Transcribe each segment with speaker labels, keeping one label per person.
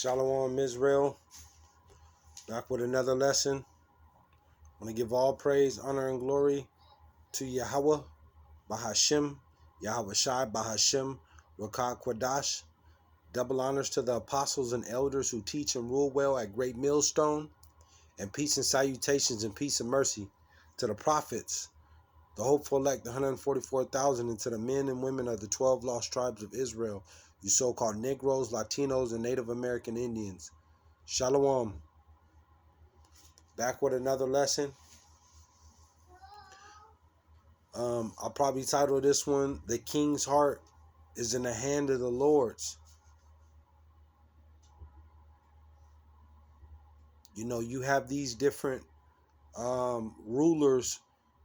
Speaker 1: Shalom Israel, back with another lesson. I want to give all praise, honor, and glory to Yahawah, BAHASHAM, YAHAWAHSHI, BAHASHAM, Rakah Kwadash. Double honors to the apostles and elders who teach and rule well at Great Millstone, and peace and salutations and peace and mercy to the prophets, the hopeful elect, the 144,000, and to the men and women of the 12 lost tribes of Israel, you so-called Negroes, Latinos, and Native American Indians. Shalom. Back with another lesson. I'll probably title this one, The King's Heart is in the Hand of the Lord's. You know, you have these different rulers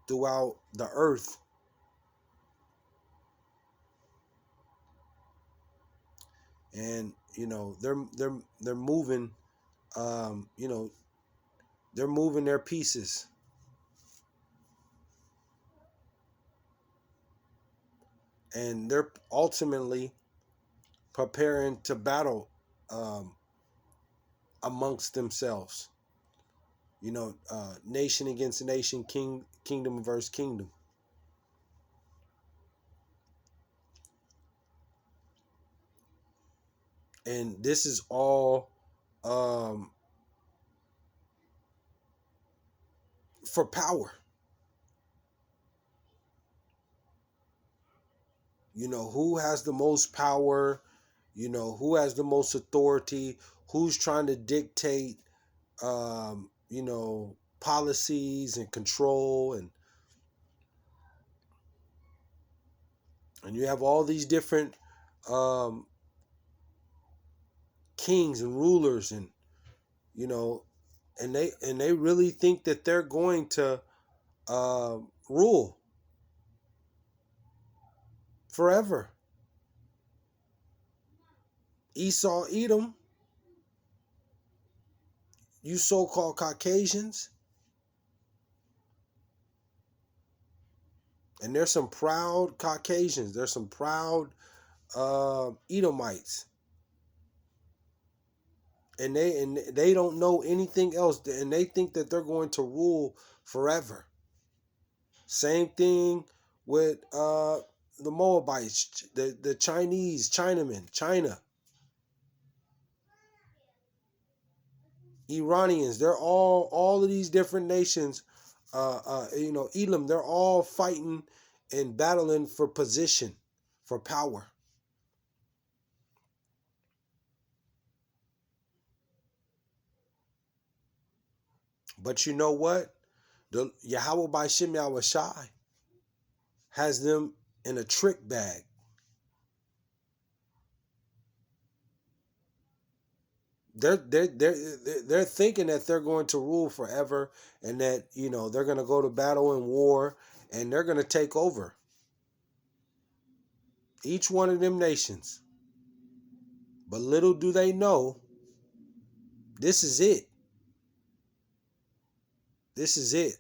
Speaker 1: throughout the earth. And, you know, they're moving, you know, they're moving their pieces. And they're ultimately preparing to battle amongst themselves. You know, nation against nation, kingdom versus kingdom. And this is all for power. You know, who has the most power? You know, who has the most authority? Who's trying to dictate, you know, policies and control, and you have all these different kings and rulers, and you know, and they really think that they're going to rule forever. Esau, Edom, you so-called Caucasians, and there's some proud Caucasians, there's some proud Edomites, and they don't know anything else, and they think that they're going to rule forever. Same thing with the Moabites, the Chinese, Chinamen, China, Iranians. They're all of these different nations. You know, Elam. They're all fighting and battling for position, for power. But you know what? The Yahawah by Shem Yahawashi has them in a trick bag. They're thinking that they're going to rule forever, and that, you know, they're going to go to battle and war, and they're going to take over each one of them nations. But little do they know, this is it. This is it.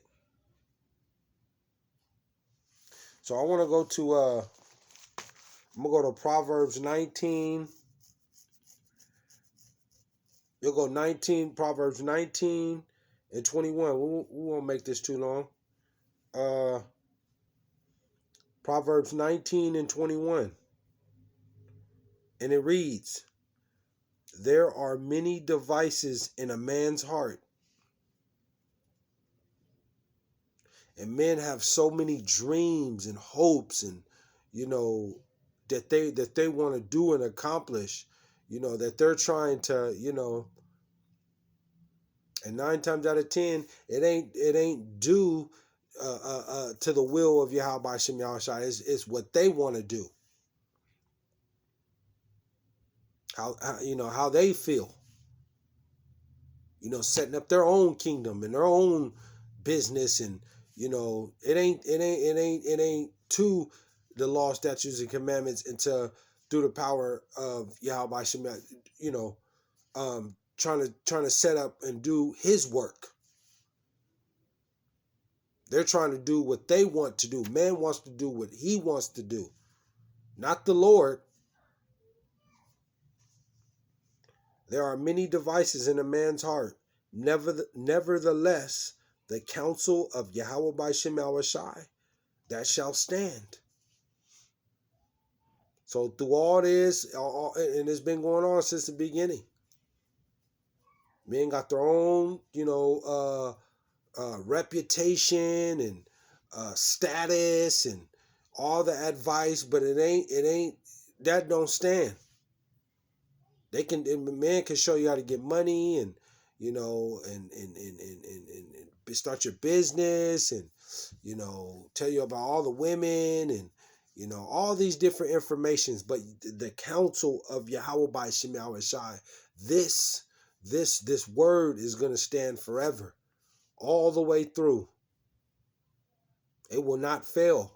Speaker 1: So I want to go to I'm gonna go to Proverbs 19. You'll go 19, Proverbs 19 and 21. We won't make this too long. Proverbs 19 and 21. And it reads, there are many devices in a man's heart, and men have so many dreams and hopes, and, you know, that they want to do and accomplish, you know, that they're trying to, you know, and 9 times out of 10, it ain't due to the will of Yahweh by Shem Yahawashi. It's what they want to do. How you know, how they feel. You know, setting up their own kingdom and their own business, and, you know, it ain't to the law, statutes, and commandments until through the power of Yahweh by Shem, you know, trying to set up and do his work. They're trying to do what they want to do. Man wants to do what he wants to do, not the Lord. There are many devices in a man's heart. Nevertheless, the counsel of YAHAWAHSHI, that shall stand. So through all this, and it's been going on since the beginning. Men got their own, reputation and status and all the advice, but it ain't that don't stand. Man can show you how to get money and start your business and tell you about all the women and all these different informations, but the counsel of YAHAWAHSHI, this word is going to stand forever, all the way through. It will not fail.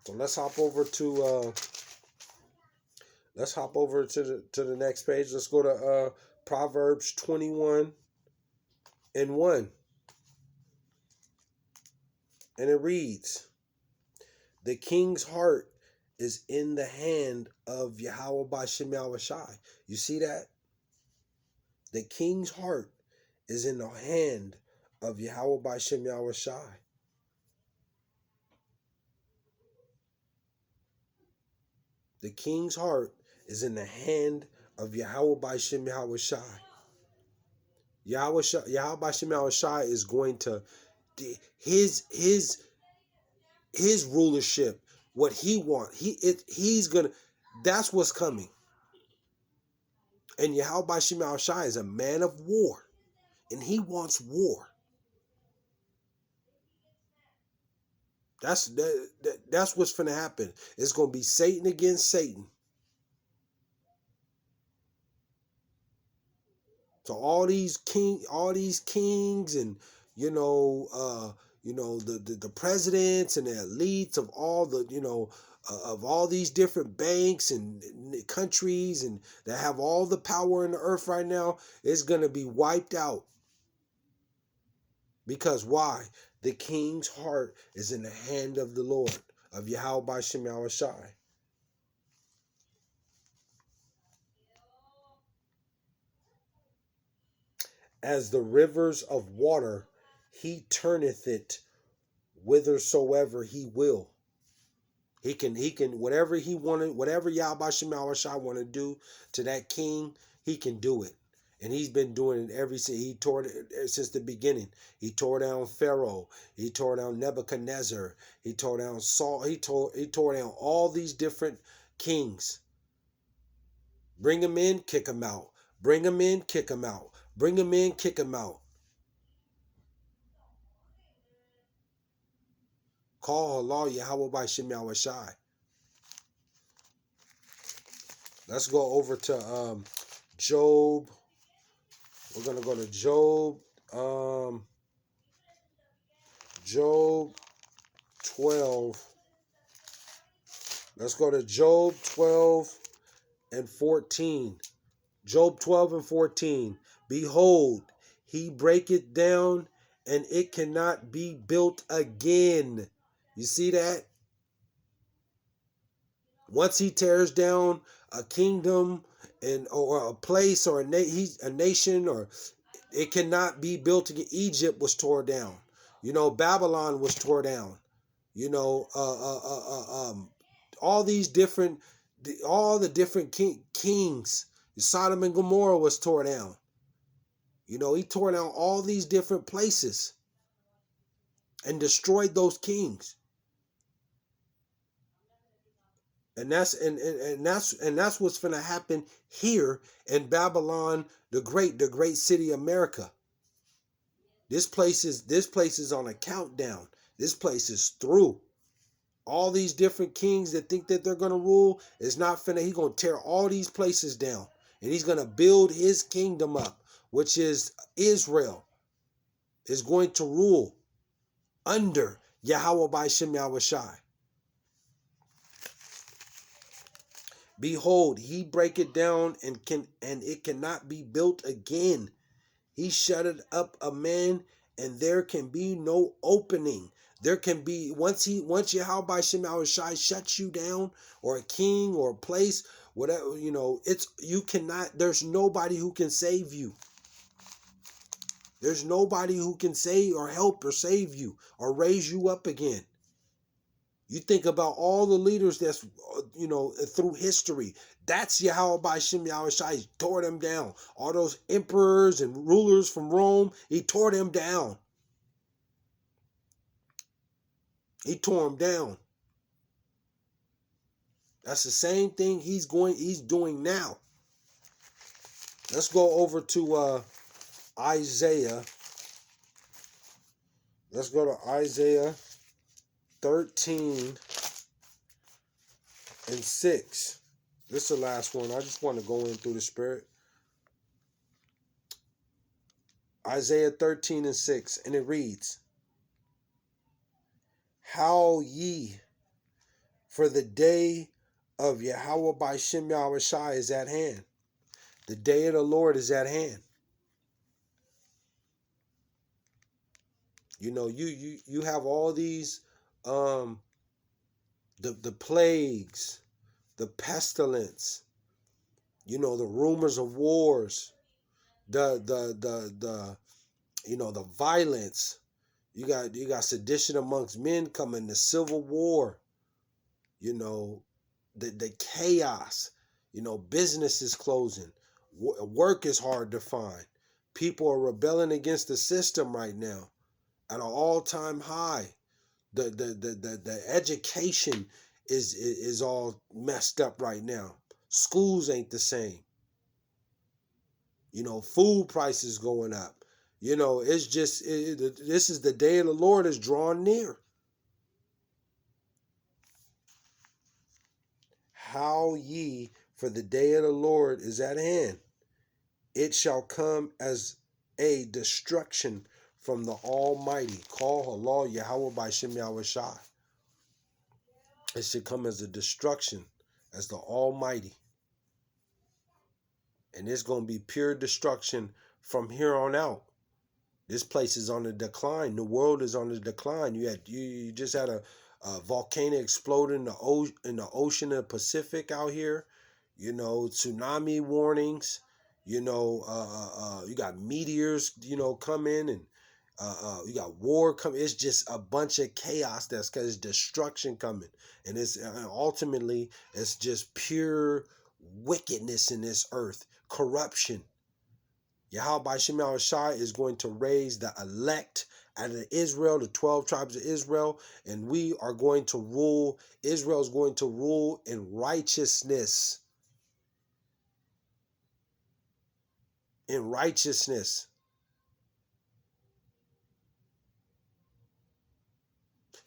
Speaker 1: So let's hop over to the next page. Let's go to Proverbs 21:1. And it reads, the king's heart is in the hand of YAHAWAHSHI. You see that? The king's heart is in the hand of YAHAWAHSHI. The king's heart is in the hand of YAHAWAHSHI. YAHAWAHSHI is going to his rulership, what he wants. He's gonna. That's what's coming. And YAHAWAHSHI is a man of war, and he wants war. That's what's gonna happen. It's gonna be Satan against Satan. So all these kings and the presidents and the elites of all the of all these different banks and countries and that have all the power in the earth right now is going to be wiped out. Because why? The king's heart is in the hand of the Lord, of YAHAWAHSHI. As the rivers of water, he turneth it whithersoever he will. He can whatever he wanted, whatever YAHAWAHSHI want to do to that king, he can do it. And he's been doing it he tore it since the beginning. He tore down Pharaoh, he tore down Nebuchadnezzar, he tore down Saul, he tore down all these different kings. Bring them in, kick them out. Bring them in, kick them out. Bring them in, kick them out. Call Allah YAHAWAHSHI. Let's go over to Job. We're going to go to Job. Job 12. Let's go to Job 12:14. Job 12:14. Behold, he breaketh down, and it cannot be built again. You see that? Once he tears down a kingdom or a place or a nation, or it cannot be built again. Egypt was torn down. Babylon was torn down. All the different kings. Sodom and Gomorrah was torn down. He tore down all these different places and destroyed those kings. And that's what's going to happen here in Babylon, the great city of America. This place is on a countdown. This place is through. All these different kings that think that they're going to rule is not finna. He's going to tear all these places down, and he's going to build his kingdom up, which is Israel, is going to rule under YAHAWAHSHI. Behold, he break it down and it cannot be built again. He shutted up a man, and there can be no opening. There can be, once YAHAWAHSHI YAHAWAHSHI shuts you down, or a king or a place, whatever, you cannot, there's nobody who can save you. There's nobody who can save or help or save you or raise you up again. You think about all the leaders that's, through history. That's YAHAWAHSHI YAHAWAHSHI. He tore them down. All those emperors and rulers from Rome, he tore them down. He tore them down. That's the same thing he's doing now. Let's go over to Isaiah. Let's go to Isaiah 13 and 6. This is the last one. I just want to go in through the Spirit. Isaiah 13 and 6. And it reads, Howl ye, for the day of YAHAWAHSHI YAHAWAHSHI is at hand. The day of the Lord is at hand. You have all these the plagues, the pestilence, the rumors of wars, the violence. You got sedition amongst men coming, the civil war, the chaos, businesses closing, work is hard to find. People are rebelling against the system right now at an all-time high. The education is all messed up right now. Schools ain't the same. Food prices going up. It's just, this is the day of the Lord is drawing near. Howl ye, for the day of the Lord is at hand. It shall come as a destruction from the Almighty. Call Allah YAHAWAHSHI YAHAWAHSHI. It should come as a destruction, as the Almighty. And it's going to be pure destruction from here on out. This place is on the decline. The world is on the decline. You just had a volcano explode in the ocean of the Pacific out here. Tsunami warnings. You got meteors, coming, and you got war coming. It's just a bunch of chaos. That's because it's destruction coming, and ultimately it's just pure wickedness in this earth, corruption. YAHAWAHSHI YAHAWAHSHI is going to raise the elect out of Israel, the 12 tribes of Israel, and we are going to rule. Israel is going to rule in righteousness. In righteousness.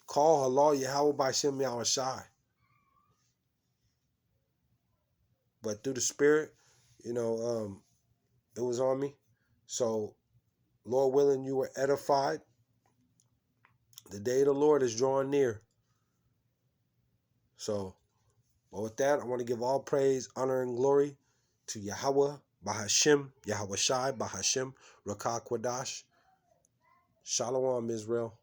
Speaker 1: Call Allah YAHAWAHSHI YAHAWAHSHI. But through the Spirit, it was on me. So, Lord willing, you were edified. The day of the Lord is drawing near. So, with that, I want to give all praise, honor, and glory to Yahawah, BAHASHAM, YAHAWAHSHI, BAHASHAM, Rakah Kwadash. Shalom, Israel.